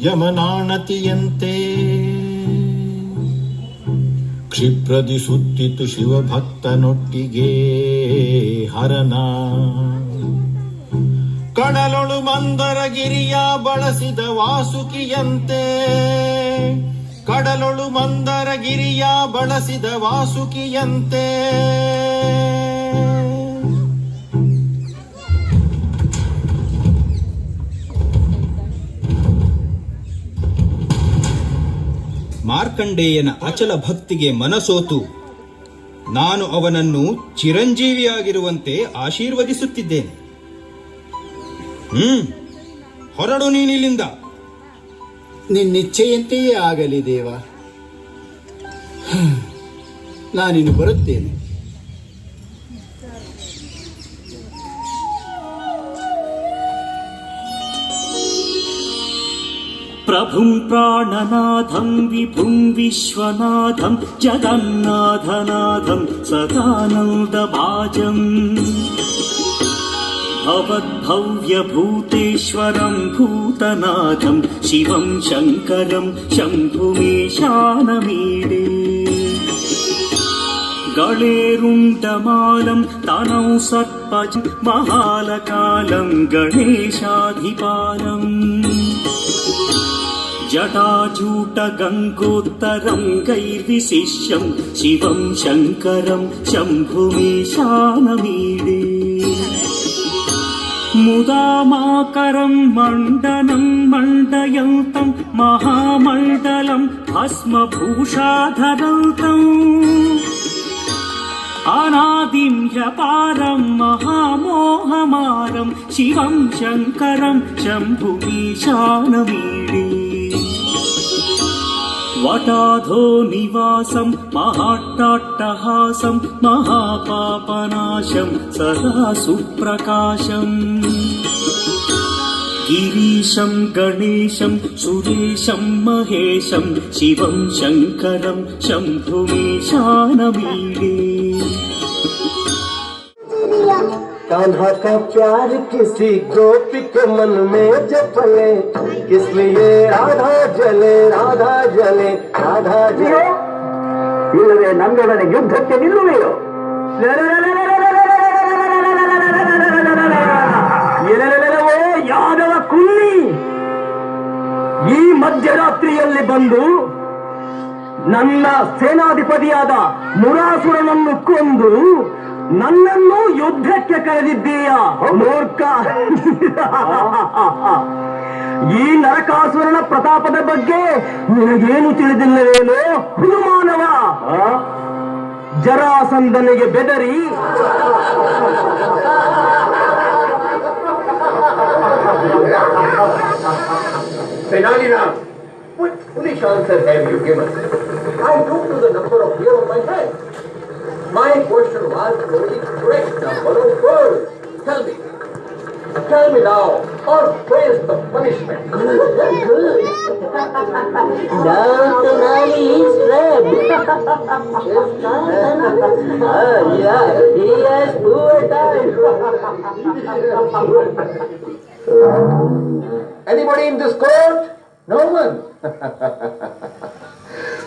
ಯಮನಾಣತಿಯಂತೆ ಕ್ಷಿಪ್ರದಿ ಸುತ್ತಿತು ಶಿವಭಕ್ತನೊಟ್ಟಿಗೆ ಹರನ. ಕಡಲೊಳು ಮಂದರಗಿರಿಯ ಬಳಸಿದ ವಾಸುಕಿಯಂತೆ, ಕಡಲೊಳು ಮಂದರಗಿರಿಯ ಬಳಸಿದ ವಾಸುಕಿಯಂತೆ. ಮಾರ್ಕಂಡೇಯನ ಅಚಲ ಭಕ್ತಿಗೆ ಮನಸೋತು ನಾನು ಅವನನ್ನು ಚಿರಂಜೀವಿಯಾಗಿರುವಂತೆ ಆಶೀರ್ವದಿಸುತ್ತಿದ್ದೇನೆ. ಹೊರಡು ನೀನಿಲ್ಲಿಂದ. ನಿನ್ನಿಚ್ಛೆಯಂತೆಯೇ ಆಗಲಿ ದೇವ. ನಾನಿನ್ನು ಬರುತ್ತೇನೆ. ಪ್ರಭುಂ ಪ್ರಾಣನಾಥಂ ವಿಭುಂ ವಿಶ್ವನಾಥಂ ಜಗನ್ನಾಥನಾಥಂ ಸದಾನಂದಭಾಜಂ ಭವದ್ಭವ್ಯಭೂತೇಶ್ವರಂ ಭೂತನಾಥಂ ಶಿವಂ ಶಂಕರಂ ಶಂಭುಮೇಶಾನಮೀಡೆ. ಗಣೇರುಂಡಮಾಲಂ ತನೌ ಸರ್ಪಜ ಮಹಾಲಕಾಲಂ ಗಣೇಶಾಧಿಪಾಲಂ ಜಟಾಜೂಟಗಂಗೋತ್ತರಂ ಗೈರ್ವಿಶಿಷ್ಯಂ ಶಿವಂ ಶಂಕರಂ ಶಂಭುಮೇಶಾನಮೀಡೆ. ಮುದಾಮಾಕರಂ ಮಂಡನಂ ಮಂಡಯಂತಂ ಮಹಾಮಂಡಲಂ ಭಸ್ಮಭೂಷಾಧರಂತಂ ಅನಾದಿಂ ಹ್ಯಪಾರಂ ಮಹಾಮೋಹಮಾರಂ ಶಿವಂ ಶಂಕರಂ ಶಂಭುಮೀಶಾನಮೀಡೆ. ವಟಾಧೋ ನಿವಾಸಂ ಮಹಾಟ್ಟಾಟ್ಟಹಾಸಂ ಮಹಾಪಾಪನಾಶಂ ಸದಾ ಸುಪ್ರಕಾಶಂ ಗಿರೀಶಂ ಗಣೇಶಂ ಸುರೇಶಂ ಮಹೇಶಂ ಶಿವಂ ಶಂಕರಂ ಶಂಭುಮೇಶಾನಮೀಡೆ. कान्हा का प्यार किसी गोपी के मन में जपले, किसलिए राधा जले राधा जले राधा जले. ಇಲ್ಲವೇ ನನ್ನೊಡನೆ ಯುದ್ಧಕ್ಕೆ ನಿಲ್ಲುವೆಯೋ? ಯಾದವ ಕುಲ್ಲಿ, ಈ ಮಧ್ಯರಾತ್ರಿಯಲ್ಲಿ ಬಂದು ನನ್ನ ಸೇನಾಧಿಪತಿಯಾದ ಮುರಾಸುರನನ್ನು ಕೊಂದು ನನ್ನನ್ನು ಯುದ್ಧಕ್ಕೆ ಕರೆದಿದ್ದೀಯಾ ಮೂರ್ಖ? ಈ ನರಕಾಸುರನ ಪ್ರತಾಪದ ಬಗ್ಗೆ ನಿನಗೇನು ತಿಳಿದಿಲ್ಲವೇನೋ ಹುನುಮಾನವ? ಜರಾಸಂಧನಿಗೆ ಬೆದರಿ What foolish answer have you given? I took to the number of hair on my head. My question was the correct number of words. Tell me now, or face the punishment. Now Tenali is red. Yeah, he has poor time. Anybody in this court? No one.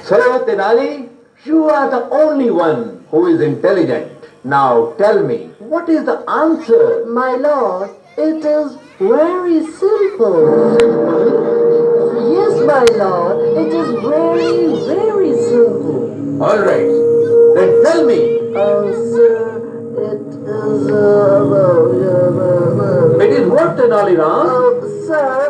So, Tenali, you are the only one who is intelligent. Now tell me, what is the answer? My lord, it is very simple. Yes, my lord, it is very, very simple. All right, then tell me. Sir, it is... It is what, Tenali Ram? Sir,